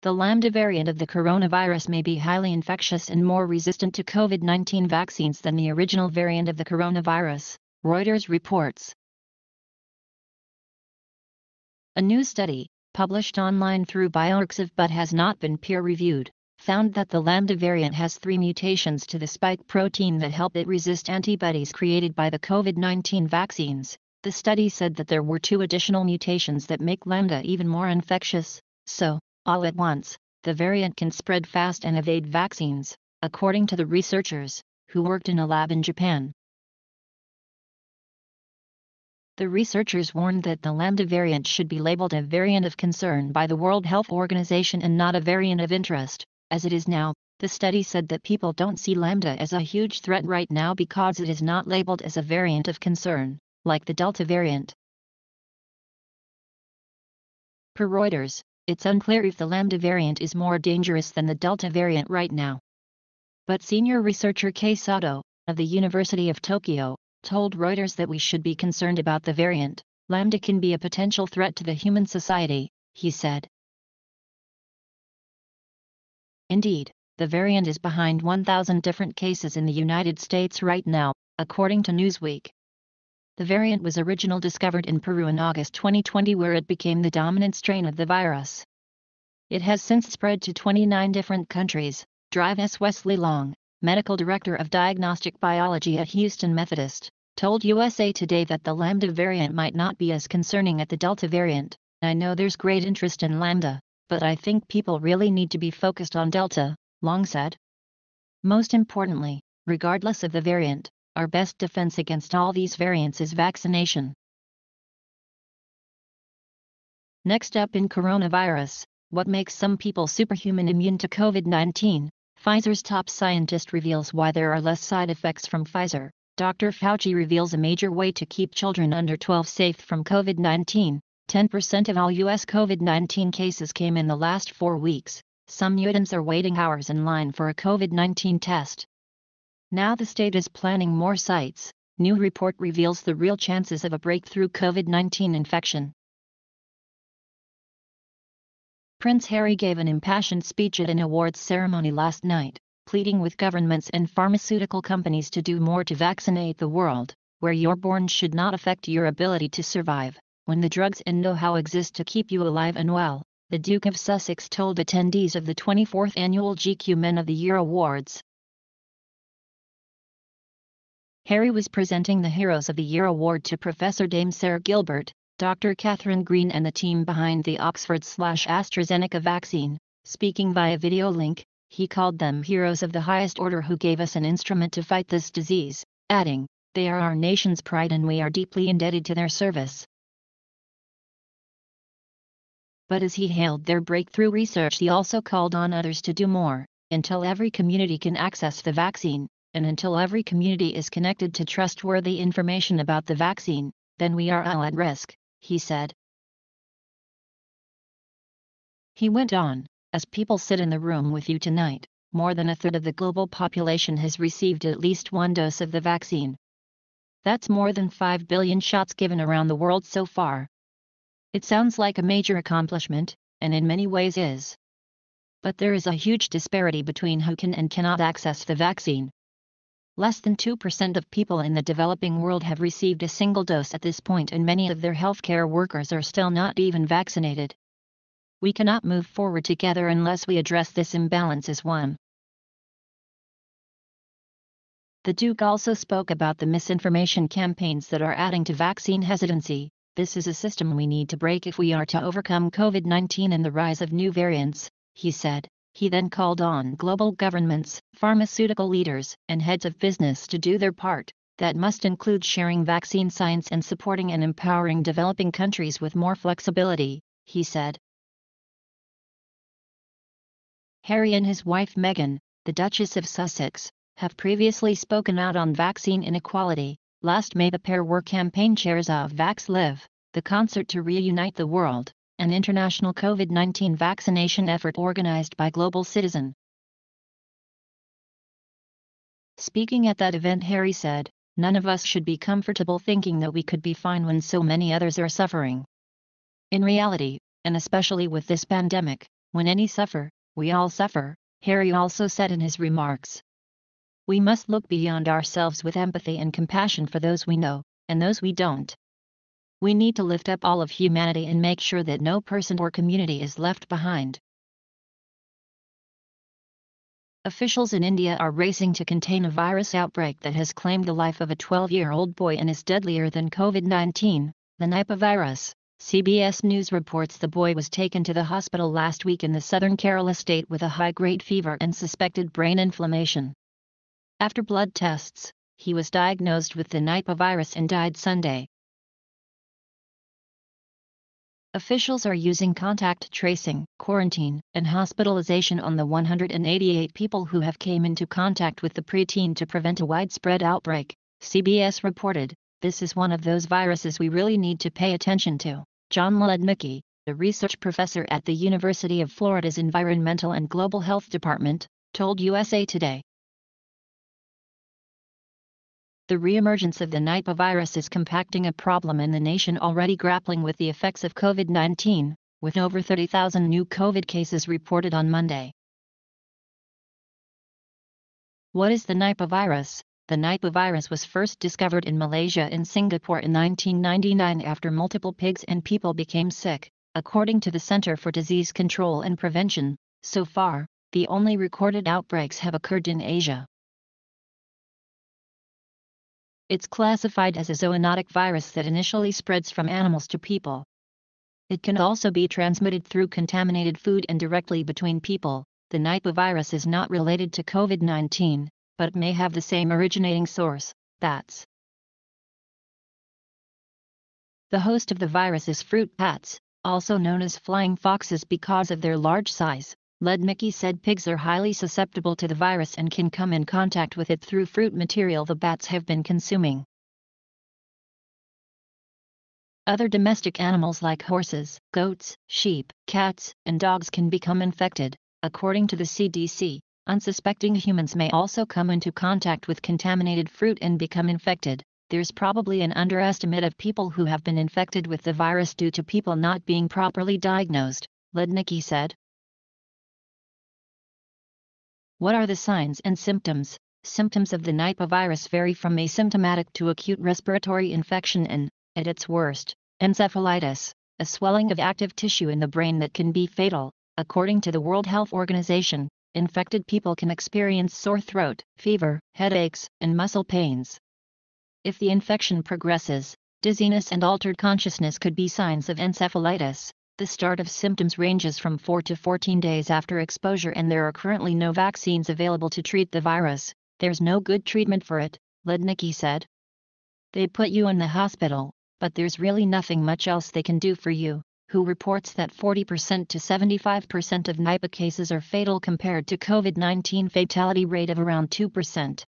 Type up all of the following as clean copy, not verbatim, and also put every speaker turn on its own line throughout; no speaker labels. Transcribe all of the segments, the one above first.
The Lambda variant of the coronavirus may be highly infectious and more resistant to COVID-19 vaccines than the original variant of the coronavirus, Reuters reports. A new study, published online through bioRxiv but has not been peer-reviewed, found that the Lambda variant has 3 mutations to the spike protein that help it resist antibodies created by the COVID-19 vaccines. The study said that there were 2 additional mutations that make Lambda even more infectious, so, all at once, the variant can spread fast and evade vaccines, according to the researchers, who worked in a lab in Japan. The researchers warned that the Lambda variant should be labeled a variant of concern by the World Health Organization and not a variant of interest. As it is now, the study said that people don't see Lambda as a huge threat right now because it is not labeled as a variant of concern, like the Delta variant. Per Reuters, it's unclear if the Lambda variant is more dangerous than the Delta variant right now. But senior researcher Kei Sato, of the University of Tokyo, told Reuters that we should be concerned about the variant. Lambda can be a potential threat to the human society, he said. Indeed, the variant is behind 1,000 different cases in the United States right now, according to Newsweek. The variant was originally discovered in Peru in August 2020 where it became the dominant strain of the virus. It has since spread to 29 different countries. S. Wesley Long, medical director of diagnostic biology at Houston Methodist, told USA Today that the Lambda variant might not be as concerning as the Delta variant. I know there's great interest in Lambda, but I think people really need to be focused on Delta, Long said. Most importantly, regardless of the variant, our best defense against all these variants is vaccination. Next up in coronavirus, what makes some people superhuman immune to COVID-19? Pfizer's top scientist reveals why there are less side effects from Pfizer. Dr. Fauci reveals a major way to keep children under 12 safe from COVID-19. 10% of all U.S. COVID-19 cases came in the last 4 weeks. Some mutants are waiting hours in line for a COVID-19 test. Now the state is planning more sites. New report reveals the real chances of a breakthrough COVID-19 infection. Prince Harry gave an impassioned speech at an awards ceremony last night, pleading with governments and pharmaceutical companies to do more to vaccinate the world, where you're born should not affect your ability to survive, when the drugs and know-how exist to keep you alive and well, the Duke of Sussex told attendees of the 24th annual GQ Men of the Year Awards. Harry was presenting the Heroes of the Year award to Professor Dame Sarah Gilbert, Dr. Catherine Green and the team behind the Oxford/AstraZeneca vaccine. Speaking via video link, he called them heroes of the highest order who gave us an instrument to fight this disease, adding, "They are our nation's pride and we are deeply indebted to their service." But as he hailed their breakthrough research, he also called on others to do more, until every community can access the vaccine, and until every community is connected to trustworthy information about the vaccine, then we are all at risk, he said. He went on, as people sit in the room with you tonight, more than a third of the global population has received at least 1 dose of the vaccine. That's more than 5 billion shots given around the world so far. It sounds like a major accomplishment, and in many ways is. But there is a huge disparity between who can and cannot access the vaccine. Less than 2% of people in the developing world have received a single dose at this point, and many of their healthcare workers are still not even vaccinated. We cannot move forward together unless we address this imbalance as one. The Duke also spoke about the misinformation campaigns that are adding to vaccine hesitancy. This is a system we need to break if we are to overcome COVID-19 and the rise of new variants, he said. He then called on global governments, pharmaceutical leaders, and heads of business to do their part. That must include sharing vaccine science and supporting and empowering developing countries with more flexibility, he said. Harry and his wife Meghan, the Duchess of Sussex, have previously spoken out on vaccine inequality. Last May the pair were campaign chairs of Vax Live, the concert to reunite the world, an international COVID-19 vaccination effort organized by Global Citizen. Speaking at that event, Harry said, "None of us should be comfortable thinking that we could be fine when so many others are suffering. In reality, and especially with this pandemic, When any suffer, we all suffer, Harry also said in his remarks. We must look beyond ourselves with empathy and compassion for those we know, and those we don't. We need to lift up all of humanity and make sure that no person or community is left behind. Officials in India are racing to contain a virus outbreak that has claimed the life of a 12-year-old boy and is deadlier than COVID-19, the Nipah virus. CBS News reports the boy was taken to the hospital last week in the southern Kerala state with a high-grade fever and suspected brain inflammation. After blood tests, he was diagnosed with the Nipah virus and died Sunday. Officials are using contact tracing, quarantine, and hospitalization on the 188 people who have came into contact with the preteen to prevent a widespread outbreak, CBS reported. This is one of those viruses we really need to pay attention to, John Lednicki, a research professor at the University of Florida's Environmental and Global Health Department, told USA Today. The reemergence of the Nipah virus is compacting a problem in the nation already grappling with the effects of COVID-19, with over 30,000 new COVID cases reported on Monday. What is the Nipah virus? The Nipah virus was first discovered in Malaysia and Singapore in 1999 after multiple pigs and people became sick, according to the Center for Disease Control and Prevention. So far, the only recorded outbreaks have occurred in Asia. It's classified as a zoonotic virus that initially spreads from animals to people. It can also be transmitted through contaminated food and directly between people. The Nipah virus is not related to COVID-19, but may have the same originating source, bats. The host of the virus is fruit bats, also known as flying foxes because of their large size. Lednicki said pigs are highly susceptible to the virus and can come in contact with it through fruit material the bats have been consuming. Other domestic animals like horses, goats, sheep, cats, and dogs can become infected, according to the CDC. Unsuspecting humans may also come into contact with contaminated fruit and become infected. There's probably an underestimate of people who have been infected with the virus due to people not being properly diagnosed, Lednicki said. What are the signs and symptoms? Symptoms of the Nipah virus vary from asymptomatic to acute respiratory infection and, at its worst, encephalitis, a swelling of active tissue in the brain that can be fatal. According to the World Health Organization, infected people can experience sore throat, fever, headaches, and muscle pains. If the infection progresses, dizziness and altered consciousness could be signs of encephalitis. The start of symptoms ranges from 4 to 14 days after exposure and there are currently no vaccines available to treat the virus. There's no good treatment for it, Lednicki said. They put you in the hospital, but there's really nothing much else they can do for you. WHO reports that 40% to 75% of Nipah cases are fatal compared to COVID-19 fatality rate of around 2%.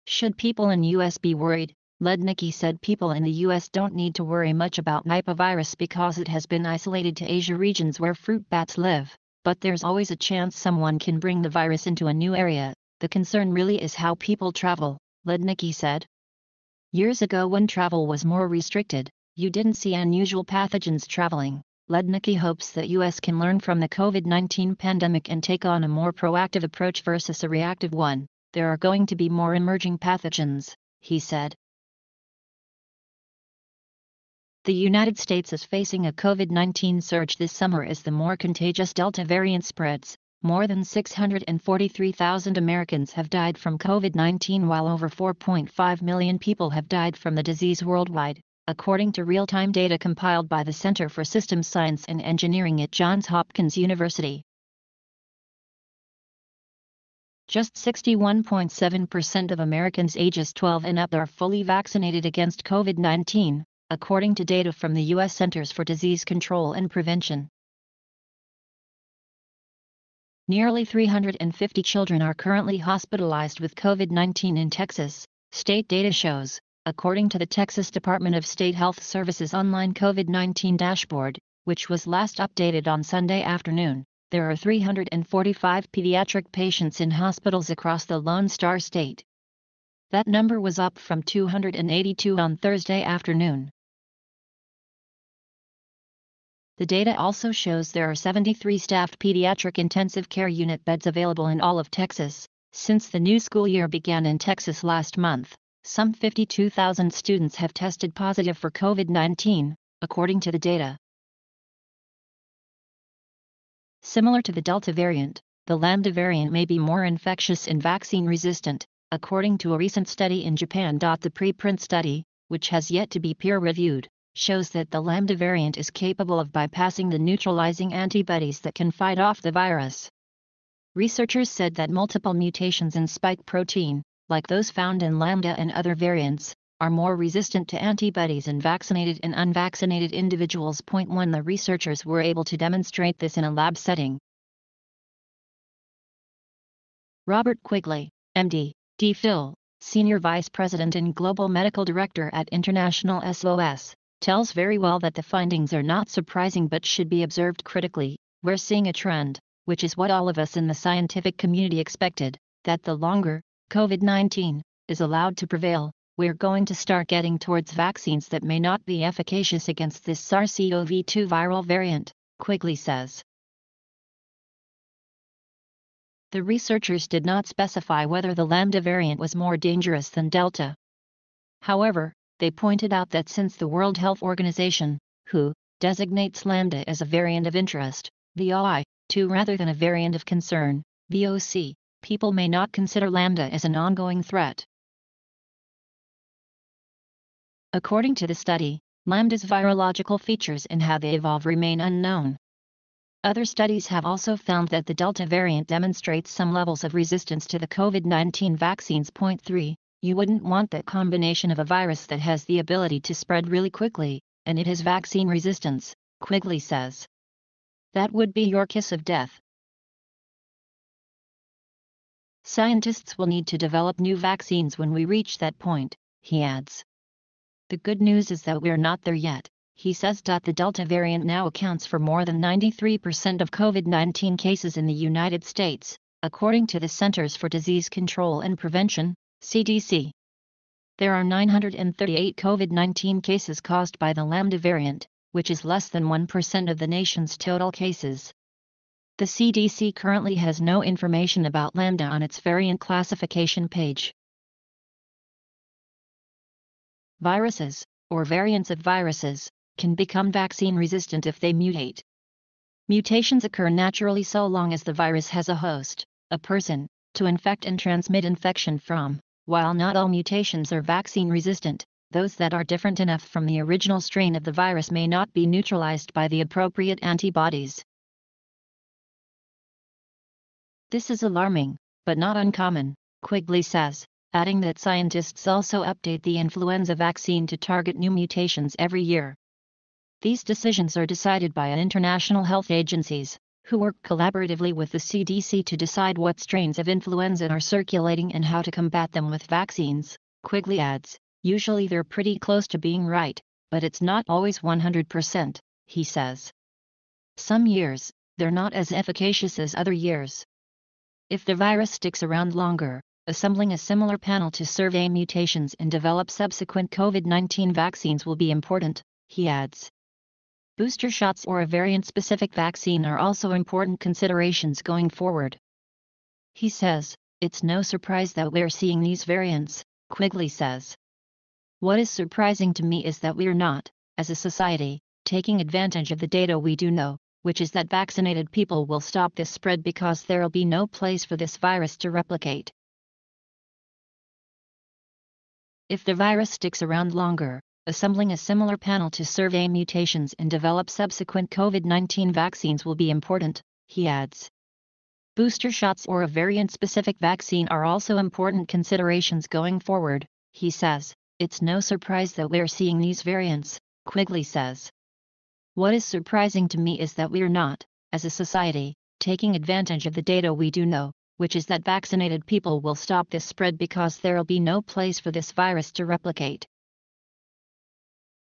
Should people in US be worried? Lednicki said people in the U.S. don't need to worry much about Nipah virus because it has been isolated to Asia regions where fruit bats live, but there's always a chance someone can bring the virus into a new area. The concern really is how people travel, Lednicki said. Years ago when travel was more restricted, you didn't see unusual pathogens traveling. Lednicki hopes that U.S. can learn from the COVID-19 pandemic and take on a more proactive approach versus a reactive one. There are going to be more emerging pathogens, he said. The United States is facing a COVID-19 surge this summer as the more contagious Delta variant spreads. More than 643,000 Americans have died from COVID-19 while over 4.5 million people have died from the disease worldwide, according to real-time data compiled by the Center for Systems Science and Engineering at Johns Hopkins University. Just 61.7% of Americans ages 12 and up are fully vaccinated against COVID-19. According to data from the U.S. Centers for Disease Control and Prevention. Nearly 350 children are currently hospitalized with COVID-19 in Texas, state data shows, according to the Texas Department of State Health Services online COVID-19 dashboard, which was last updated on Sunday afternoon. There are 345 pediatric patients in hospitals across the Lone Star State. That number was up from 282 on Thursday afternoon. The data also shows there are 73 staffed pediatric intensive care unit beds available in all of Texas. Since the new school year began in Texas last month, some 52,000 students have tested positive for COVID-19, according to the data. Similar to the Delta variant, the Lambda variant may be more infectious and vaccine-resistant, according to a recent study in Japan. The preprint study, which has yet to be peer-reviewed, shows that the Lambda variant is capable of bypassing the neutralizing antibodies that can fight off the virus. Researchers said that multiple mutations in spike protein, like those found in Lambda and other variants, are more resistant to antibodies in vaccinated and unvaccinated individuals. 1. The researchers were able to demonstrate this in a lab setting. Robert Quigley, MD, DPhil, Senior Vice President and Global Medical Director at International SOS, tells very well that the findings are not surprising but should be observed critically. We're seeing a trend, which is what all of us in the scientific community expected, that the longer COVID-19 is allowed to prevail, we're going to start getting towards vaccines that may not be efficacious against this SARS-CoV-2 viral variant, Quigley says. The researchers did not specify whether the Lambda variant was more dangerous than Delta. However, they pointed out that since the World Health Organization, WHO, designates Lambda as a variant of interest, VOI2 rather than a variant of concern, VOC, people may not consider Lambda as an ongoing threat. According to the study, Lambda's virological features and how they evolve remain unknown. Other studies have also found that the Delta variant demonstrates some levels of resistance to the COVID-19 vaccines. 3. You wouldn't want that combination of a virus that has the ability to spread really quickly, and it has vaccine resistance, Quigley says. That would be your kiss of death. Scientists will need to develop new vaccines when we reach that point, he adds. The good news is that we're not there yet, he says. The Delta variant now accounts for more than 93% of COVID-19 cases in the United States, according to the Centers for Disease Control and Prevention, CDC. There are 938 COVID-19 cases caused by the Lambda variant, which is less than 1% of the nation's total cases. The CDC currently has no information about Lambda on its variant classification page. Viruses, or variants of viruses, can become vaccine-resistant if they mutate. Mutations occur naturally so long as the virus has a host, a person, to infect and transmit infection from. While not all mutations are vaccine-resistant, those that are different enough from the original strain of the virus may not be neutralized by the appropriate antibodies. This is alarming, but not uncommon, Quigley says, adding that scientists also update the influenza vaccine to target new mutations every year. These decisions are decided by international health agencies, who work collaboratively with the CDC to decide what strains of influenza are circulating and how to combat them with vaccines, Quigley adds. Usually they're pretty close to being right, but it's not always 100%, he says. Some years, they're not as efficacious as other years. If the virus sticks around longer, assembling a similar panel to survey mutations and develop subsequent COVID-19 vaccines will be important, he adds. Booster shots or a variant-specific vaccine are also important considerations going forward. He says, it's no surprise that we're seeing these variants, Quigley says. What is surprising to me is that we're not, as a society, taking advantage of the data we do know, which is that vaccinated people will stop this spread because there'll be no place for this virus to replicate. If the virus sticks around longer, assembling a similar panel to survey mutations and develop subsequent COVID-19 vaccines will be important, he adds. Booster shots or a variant-specific vaccine are also important considerations going forward, he says. It's no surprise that we're seeing these variants, Quigley says. What is surprising to me is that we're not, as a society, taking advantage of the data we do know, which is that vaccinated people will stop this spread because there'll be no place for this virus to replicate.